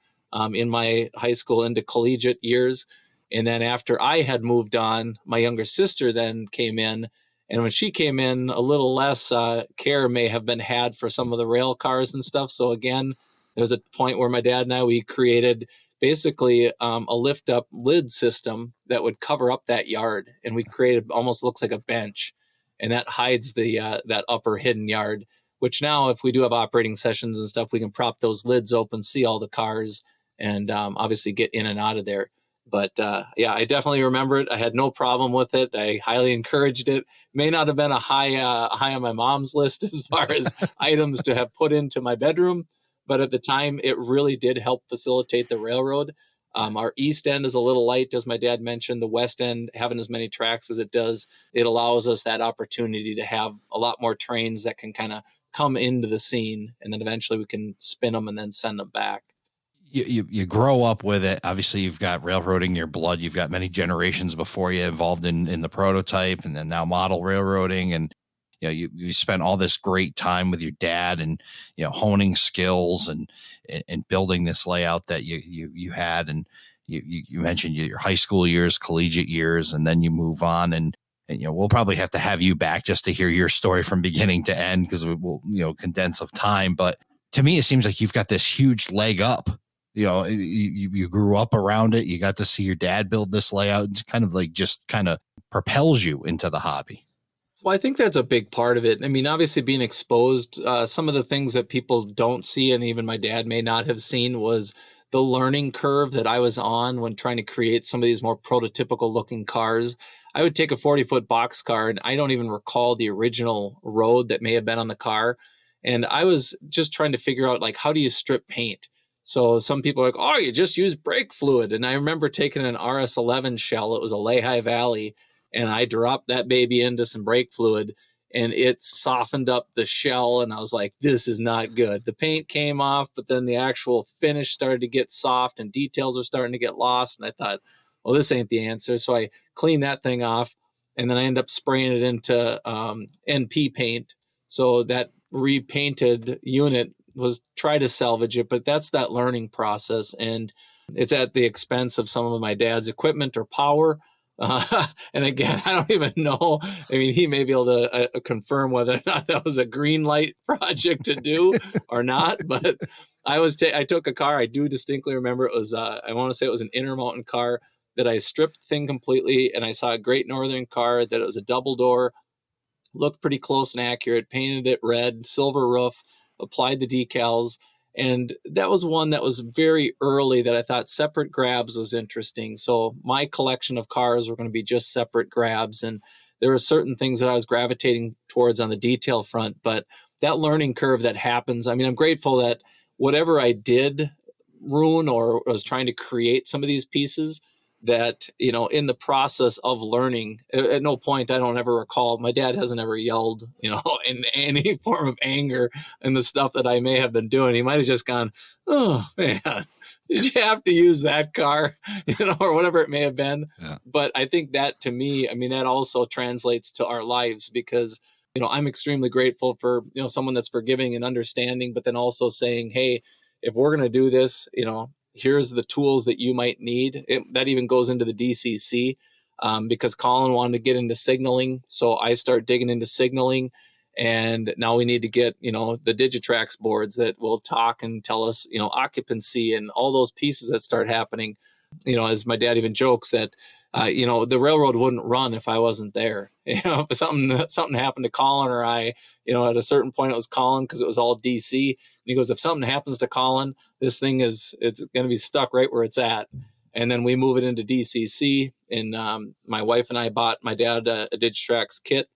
in my high school into collegiate years. And then after I had moved on, my younger sister then came in. And when she came in, a little less care may have been had for some of the rail cars and stuff. So again, there was a point where my dad and I, we created basically a lift up lid system that would cover up that yard. And we created almost looks like a bench. And that hides the that upper hidden yard, which now if we do have operating sessions and stuff, we can prop those lids open, see all the cars, and obviously get in and out of there. But yeah, I definitely remember it. I had no problem with it. I highly encouraged it. May not have been a high on my mom's list as far as items to have put into my bedroom, but at the time, it really did help facilitate the railroad. Our east end is a little light, as my dad mentioned. The west end, having as many tracks as it does, it allows us that opportunity to have a lot more trains that can kind of come into the scene, and then eventually we can spin them and then send them back. You grow up with it. Obviously, you've got railroading in your blood. You've got many generations before you involved in the prototype and then now model railroading. And you spent all this great time with your dad and honing skills and building this layout that you had. And you mentioned your high school years, collegiate years, and then you move on. And we'll probably have to have you back just to hear your story from beginning to end because we will condense of time. But to me, it seems like you've got this huge leg up you grew up around it. You got to see your dad build this layout. It's kind of like just kind of propels you into the hobby. Well, I think that's a big part of it. I mean, obviously being exposed, some of the things that people don't see, and even my dad may not have seen, was the learning curve that I was on when trying to create some of these more prototypical looking cars. I would take a 40-foot box car, and I don't even recall the original road that may have been on the car. And I was just trying to figure out, like, how do you strip paint? So some people are like, oh, you just use brake fluid. And I remember taking an RS11 shell. It was a Lehigh Valley, and I dropped that baby into some brake fluid, and it softened up the shell. And I was like, this is not good. The paint came off, but then the actual finish started to get soft and details are starting to get lost. And I thought, well, this ain't the answer. So I cleaned that thing off, and then I ended up spraying it into NP paint. So that repainted unit was try to salvage it, but that's that learning process. And it's at the expense of some of my dad's equipment or power. And again, I don't even know. I mean, he may be able to confirm whether or not that was a green light project to do or not. But I took a car. I do distinctly remember it was, I want to say it was an Intermountain car that I stripped the thing completely. And I saw a Great Northern car that it was a double door, looked pretty close and accurate, painted it red, silver roof, applied the decals. And that was one that was very early that I thought separate grabs was interesting. So my collection of cars were going to be just separate grabs. And there were certain things that I was gravitating towards on the detail front. But that learning curve that happens, I mean, I'm grateful that whatever I did ruin or was trying to create some of these pieces, that, in the process of learning, at no point, I don't ever recall, my dad hasn't ever yelled, in any form of anger in the stuff that I may have been doing. He might have just gone, oh man, did you have to use that car, or whatever it may have been. Yeah. But I think that, to me, I mean, that also translates to our lives, because, I'm extremely grateful for, someone that's forgiving and understanding, but then also saying, hey, if we're going to do this, here's the tools that you might need. That even goes into the DCC, because Colin wanted to get into signaling. So I start digging into signaling, and now we need to get, the Digitrax boards that will talk and tell us, occupancy and all those pieces that start happening. As my dad even jokes that, the railroad wouldn't run if I wasn't there. If something happened to Colin or I, at a certain point it was Colin, because it was all DC. And he goes, if something happens to Colin, this thing it's going to be stuck right where it's at. And then we move it into DCC. And my wife and I bought my dad a Digitrax kit,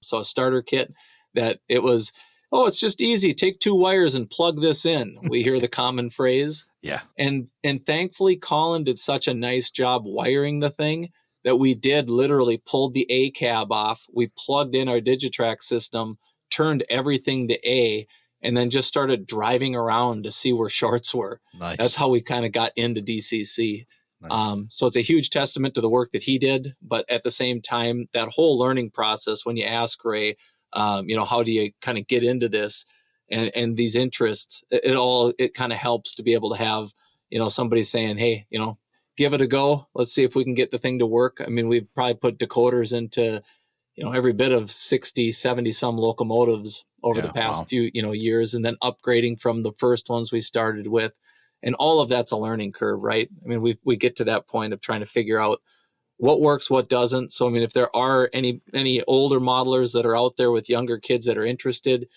so a starter kit that it was, oh, it's just easy. Take 2 wires and plug this in. We hear the common phrase. Yeah. And thankfully, Colin did such a nice job wiring the thing that we did literally pulled the A cab off. We plugged in our Digitrax system, turned everything to A, and then just started driving around to see where shorts were. Nice. That's how we kind of got into DCC. Nice. So it's a huge testament to the work that he did. But at the same time, that whole learning process, when you ask Ray, how do you kind of get into this and these interests, it kind of helps to be able to have, somebody saying, hey, give it a go. Let's see if we can get the thing to work. I mean, we've probably put decoders into, every bit of 60, 70 some locomotives over the past few, years, and then upgrading from the first ones we started with. And all of that's a learning curve, right? I mean, we get to that point of trying to figure out what works, what doesn't. So, I mean, if there are any older modelers that are out there with younger kids that are interested,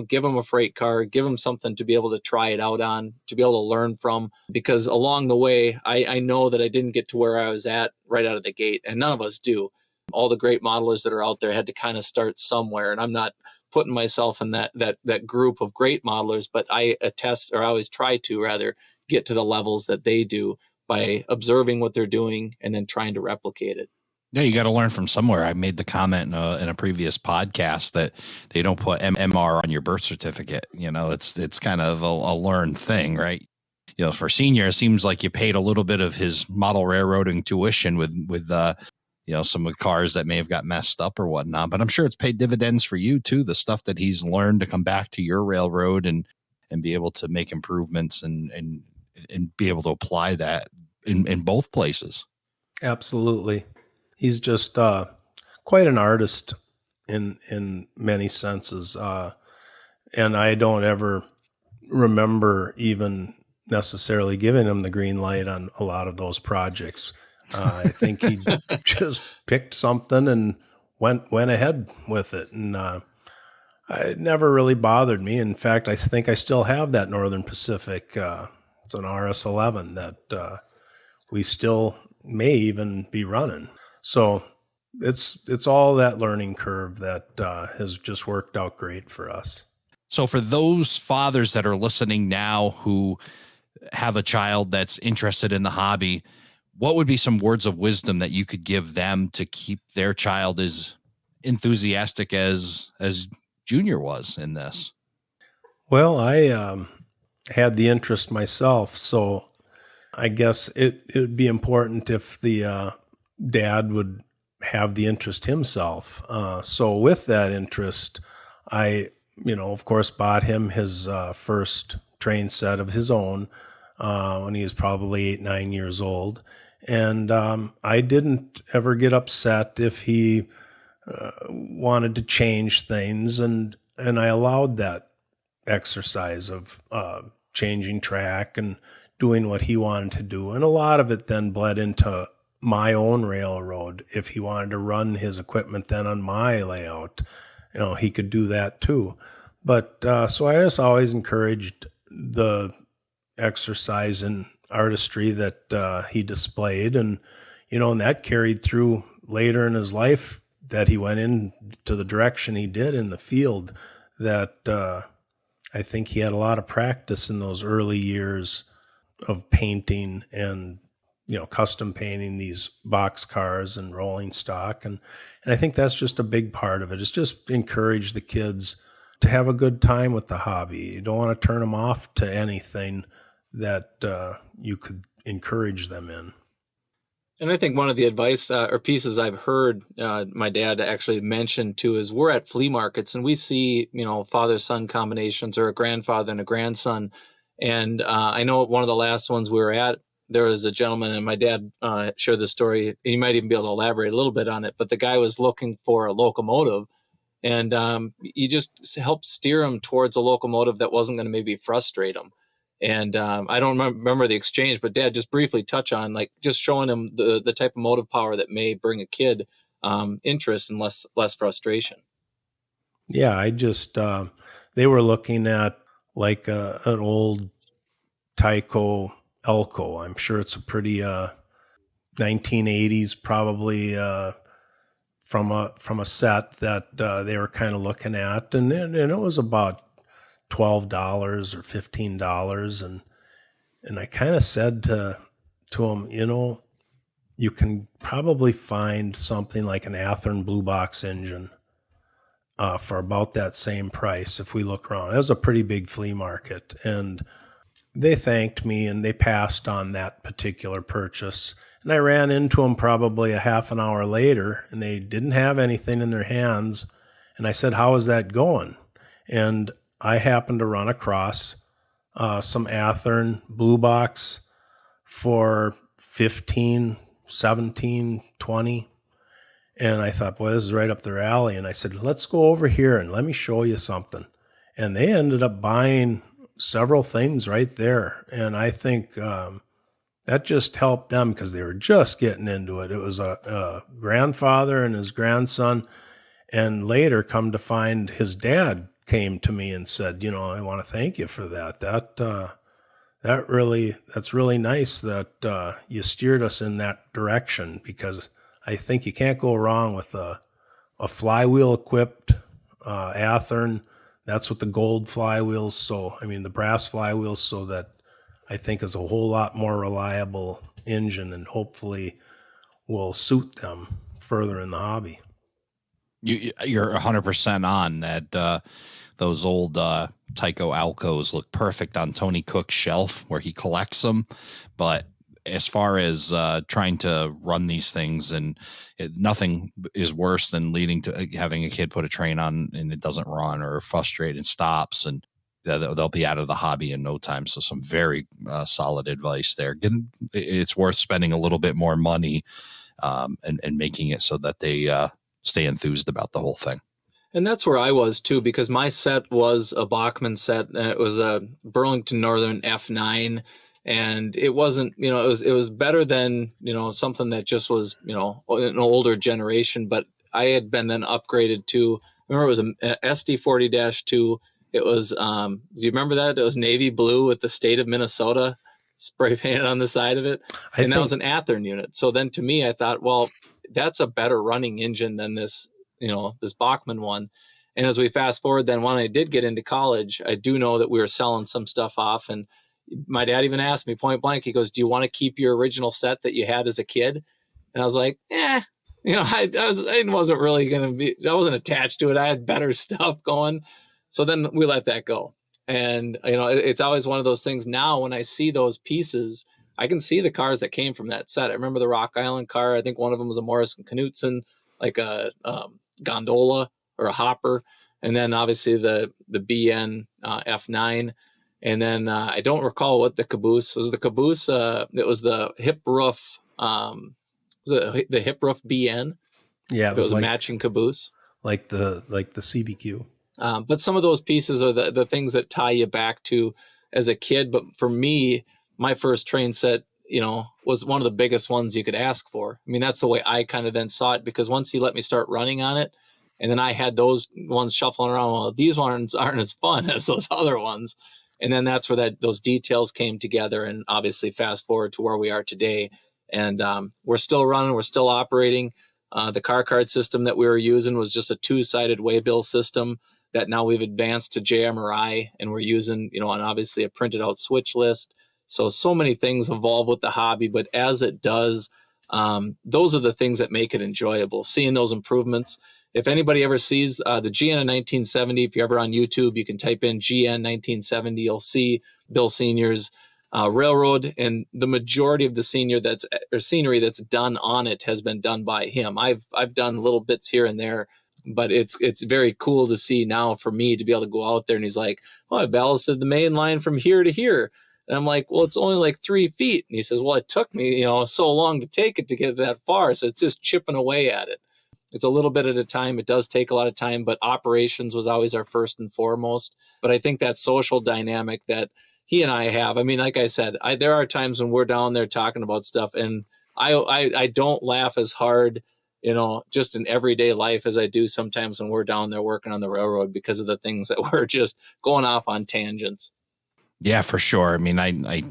give them a freight car, give them something to be able to try it out on, to be able to learn from. Because along the way, I know that I didn't get to where I was at right out of the gate, and none of us do. All the great modelers that are out there had to kind of start somewhere. And I'm not putting myself in that group of great modelers, but I always try to rather get to the levels that they do by observing what they're doing and then trying to replicate it. Yeah, you got to learn from somewhere. I made the comment in a previous podcast that they don't put MR on your birth certificate. It's kind of a learned thing, right? For senior, it seems like you paid a little bit of his model railroading tuition with some of the cars that may have got messed up or whatnot. But I'm sure it's paid dividends for you too. The stuff that he's learned to come back to your railroad and be able to make improvements and be able to apply that in both places. Absolutely. He's just quite an artist in many senses. And I don't ever remember even necessarily giving him the green light on a lot of those projects. I think he just picked something and went ahead with it. And it never really bothered me. In fact, I think I still have that Northern Pacific. It's an RS11 that we still may even be running. So it's all that learning curve that has just worked out great for us. So for those fathers that are listening now who have a child that's interested in the hobby, what would be some words of wisdom that you could give them to keep their child as enthusiastic as Junior was in this? Well, I had the interest myself, so I guess it would be important if the dad would have the interest himself. So with that interest, I, of course, bought him his first train set of his own when he was probably 8-9 years old. And I didn't ever get upset if he wanted to change things, and I allowed that exercise of changing track and doing what he wanted to do. And a lot of it then bled into my own railroad. If he wanted to run his equipment then on my layout, he could do that too. But so I just always encouraged the exercise and artistry that he displayed. And, and that carried through later in his life, that he went into the direction he did in the field, that I think he had a lot of practice in those early years of painting and, custom painting these box cars and rolling stock. And I think that's just a big part of it. It's just encourage the kids to have a good time with the hobby. You don't want to turn them off to anything that you could encourage them in. And I think one of the advice or pieces I've heard my dad actually mention too is we're at flea markets and we see, father-son combinations or a grandfather and a grandson. And I know one of the last ones we were at, there was a gentleman, and my dad shared the story. He might even be able to elaborate a little bit on it, but the guy was looking for a locomotive, and you just helped steer him towards a locomotive that wasn't going to maybe frustrate him. And I don't remember the exchange, but Dad just briefly touch on just showing him the type of motive power that may bring a kid interest and less frustration. Yeah, I just they were looking at an old Tyco Elko. I'm sure it's a pretty 1980s probably from a set that they were kind of looking at, and it was about $12 or $15, and I kind of said to him, you can probably find something like an Athearn Blue Box engine for about that same price if we look around. It was a pretty big flea market, and they thanked me and they passed on that particular purchase. And I ran into them probably a half an hour later, and they didn't have anything in their hands. And I said, "How is that going?" And I happened to run across some Athearn Blue Box for 15, 17, 20. And I thought, boy, this is right up their alley. And I said, let's go over here and let me show you something. And they ended up buying several things right there. And I think that just helped them because they were just getting into it. It was a grandfather and his grandson. And later, come to find, his dad came to me and said, I want to thank you for that. That's really nice that you steered us in that direction, because I think you can't go wrong with a flywheel equipped Athearn. That's with the gold flywheels. So, the brass flywheels, so that I think is a whole lot more reliable engine and hopefully will suit them further in the hobby. You're 100% on that. Those old Tyco Alcos look perfect on Tony Cook's shelf where he collects them. But as far as trying to run these things, and nothing is worse than leading to having a kid put a train on and it doesn't run, or frustrate and stops, and they'll be out of the hobby in no time. So some very solid advice there. It's worth spending a little bit more money and making it so that they stay enthused about the whole thing. And that's where I was too, because my set was a Bachmann set. And it was a Burlington Northern F9, and it wasn't, it was better than, something that just was, an older generation. But I had been then upgraded to, I remember it was a SD40-2. It was, do you remember that? It was navy blue with the state of Minnesota spray painted on the side of it. That was an Athearn unit. So then to me, I thought, well, that's a better running engine than this, this Bachmann one. And as we fast forward, then when I did get into college, I do know that we were selling some stuff off. And my dad even asked me point blank, he goes, do you want to keep your original set that you had as a kid? And I was like, I wasn't really going to be, I wasn't attached to it. I had better stuff going. So then we let that go. And, it's always one of those things now when I see those pieces, I can see the cars that came from that set. I remember the Rock Island car. I think one of them was a Morrison Knudsen, like a gondola or a hopper. And then obviously the BN F9. And then I don't recall what the caboose was. The caboose, it was the hip roof. Was it the hip roof BN? Yeah, it was like, a matching caboose, like the CBQ. But some of those pieces are the things that tie you back to as a kid. But for me, my first train set, was one of the biggest ones you could ask for. I mean, that's the way I kind of then saw it, because once he let me start running on it, and then I had those ones shuffling around, well, these ones aren't as fun as those other ones. And then that's where those details came together. And obviously fast forward to where we are today. And we're still running, we're still operating. The car card system that we were using was just a 2-sided waybill system that now we've advanced to JMRI, and we're using, and obviously a printed out switch list. So many things evolve with the hobby, but as it does, those are the things that make it enjoyable, seeing those improvements. If anybody ever sees the GN in 1970, if you're ever on YouTube, you can type in GN 1970, you'll see Bill Sr.'s railroad, and the majority of the scenery that's done on it has been done by him. I've done little bits here and there, but it's very cool to see now for me to be able to go out there, and he's like, oh, I ballasted the main line from here to here. And I'm like, well, it's only like 3 feet. And he says, well, it took me, so long to take it to get that far. So it's just chipping away at it. It's a little bit at a time. It does take a lot of time, but operations was always our first and foremost. But I think that social dynamic that he and I have, I mean, like I said, there are times when we're down there talking about stuff, and I don't laugh as hard, just in everyday life as I do sometimes when we're down there working on the railroad, because of the things that we're just going off on tangents. Yeah, for sure. I mean, I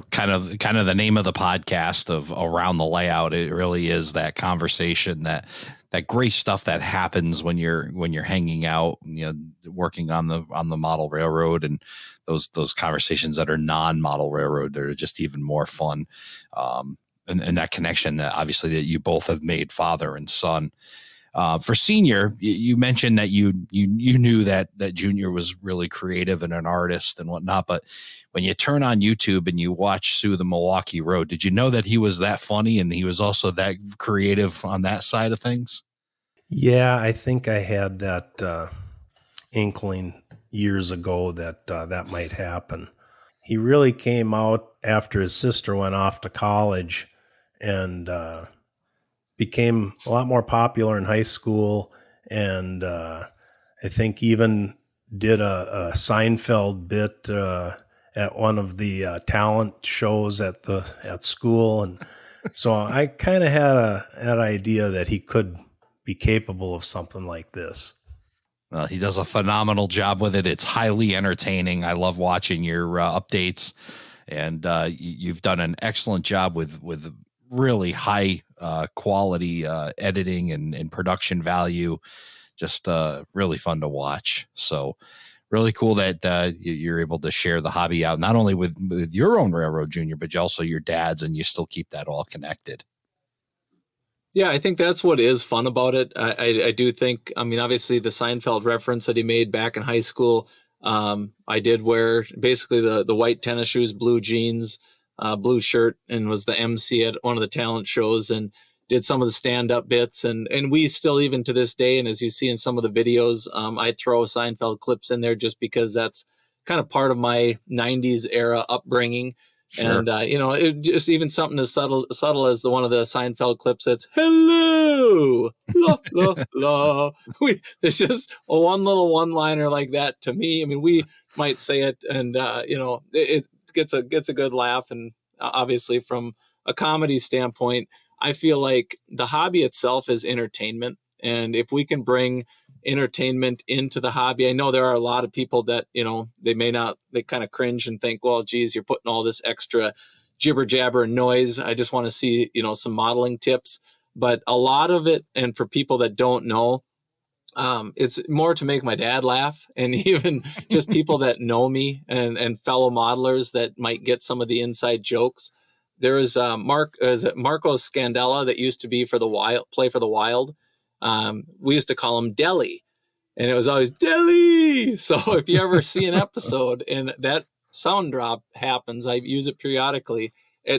kind of the name of the podcast of Around the Layout, it really is that conversation, that great stuff that happens when you're hanging out, working on the model railroad, and those conversations that are non-model railroad, they're just even more fun. And that connection that obviously that you both have made, father and son. For Senior, you mentioned that you knew that Junior was really creative and an artist and whatnot, but when you turn on YouTube and you watch through the Milwaukee Road, did you know that he was that funny and he was also that creative on that side of things? Yeah, I think I had that inkling years ago that that might happen. He really came out after his sister went off to college and became a lot more popular in high school, and I think even did a Seinfeld bit at one of the talent shows at school, and so I kind of had an idea that he could be capable of something like this. He does a phenomenal job with it. It's highly entertaining. I love watching your updates, and you've done an excellent job with really high quality editing and production value. Just really fun to watch. So really cool that you're able to share the hobby out, not only with your own railroad, Junior, but also your dad's, and you still keep that all connected. Yeah, I think that's what is fun about it. I do think, I mean, obviously the Seinfeld reference that he made back in high school, I did wear basically the white tennis shoes, blue jeans, blue shirt, and was the MC at one of the talent shows, and did some of the stand-up bits. And we still, even to this day, and as you see in some of the videos, I throw Seinfeld clips in there just because that's kind of part of my 90s era upbringing. Sure. And, it just even something as subtle as one of the Seinfeld clips that's hello, la, la, la. It's just one little one-liner like that to me. I mean, we might say it and, it gets a good laugh. And obviously from a comedy standpoint, I feel like the hobby itself is entertainment. And if we can bring entertainment into the hobby, I know there are a lot of people that, they kind of cringe and think, well, geez, you're putting all this extra jibber jabber and noise. I just want to see, some modeling tips. But a lot of it, and for people that don't know, it's more to make my dad laugh, and even just people that know me and fellow modelers that might get some of the inside jokes. There is Marco Scandella that used to be play for the Wild. We used to call him Deli, and it was always Deli. So if you ever see an episode and that sound drop happens, I use it periodically.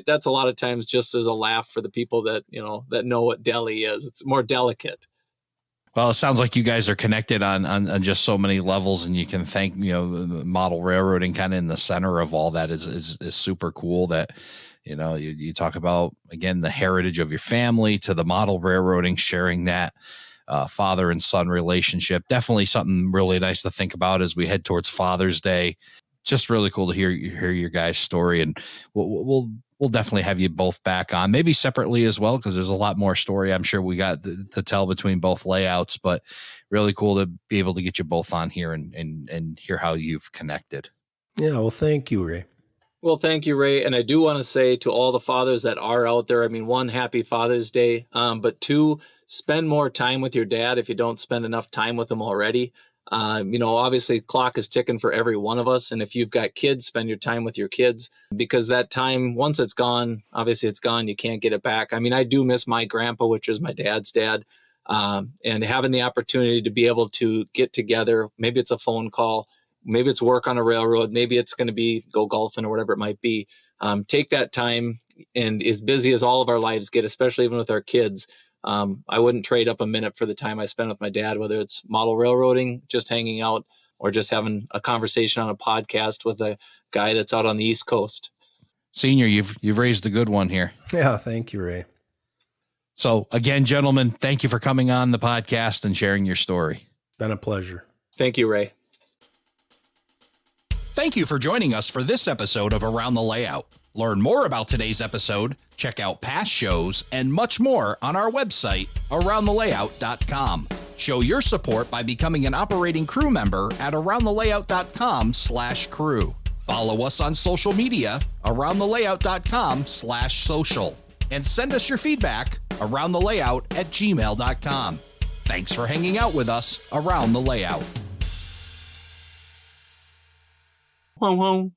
That's a lot of times just as a laugh for the people that know what Deli is. It's more delicate. Well, it sounds like you guys are connected on just so many levels, and you can thank, model railroading kind of in the center of all that is super cool. That, you talk about, again, the heritage of your family to the model railroading, sharing that father and son relationship. Definitely something really nice to think about as we head towards Father's Day. Just really cool to hear your guys' story, and we'll definitely have you both back on, maybe separately as well, because there's a lot more story I'm sure we got to tell between both layouts. But really cool to be able to get you both on here and hear how you've connected. Yeah, well, thank you, Ray. Well, thank you, Ray. And I do want to say to all the fathers that are out there, I mean, one, happy Father's Day, but two, spend more time with your dad if you don't spend enough time with him already. Obviously clock is ticking for every one of us. And if you've got kids, spend your time with your kids, because that time, once it's gone, obviously it's gone. You can't get it back. I mean, I do miss my grandpa, which is my dad's dad. And having the opportunity to be able to get together, maybe it's a phone call, maybe it's work on a railroad, maybe it's going to be go golfing or whatever it might be. Take that time, and as busy as all of our lives get, especially even with our kids, I wouldn't trade up a minute for the time I spend with my dad, whether it's model railroading, just hanging out, or just having a conversation on a podcast with a guy that's out on the East Coast. Senior, you've raised a good one here. Yeah, thank you, Ray. So again, gentlemen, thank you for coming on the podcast and sharing your story. Been a pleasure. Thank you, Ray. Thank you for joining us for this episode of Around the Layout. Learn more about today's episode, check out past shows, and much more on our website, aroundthelayout.com. Show your support by becoming an operating crew member at aroundthelayout.com/crew. Follow us on social media, aroundthelayout.com/social. And send us your feedback, aroundthelayout@gmail.com. Thanks for hanging out with us around the layout. Whoa, whoa.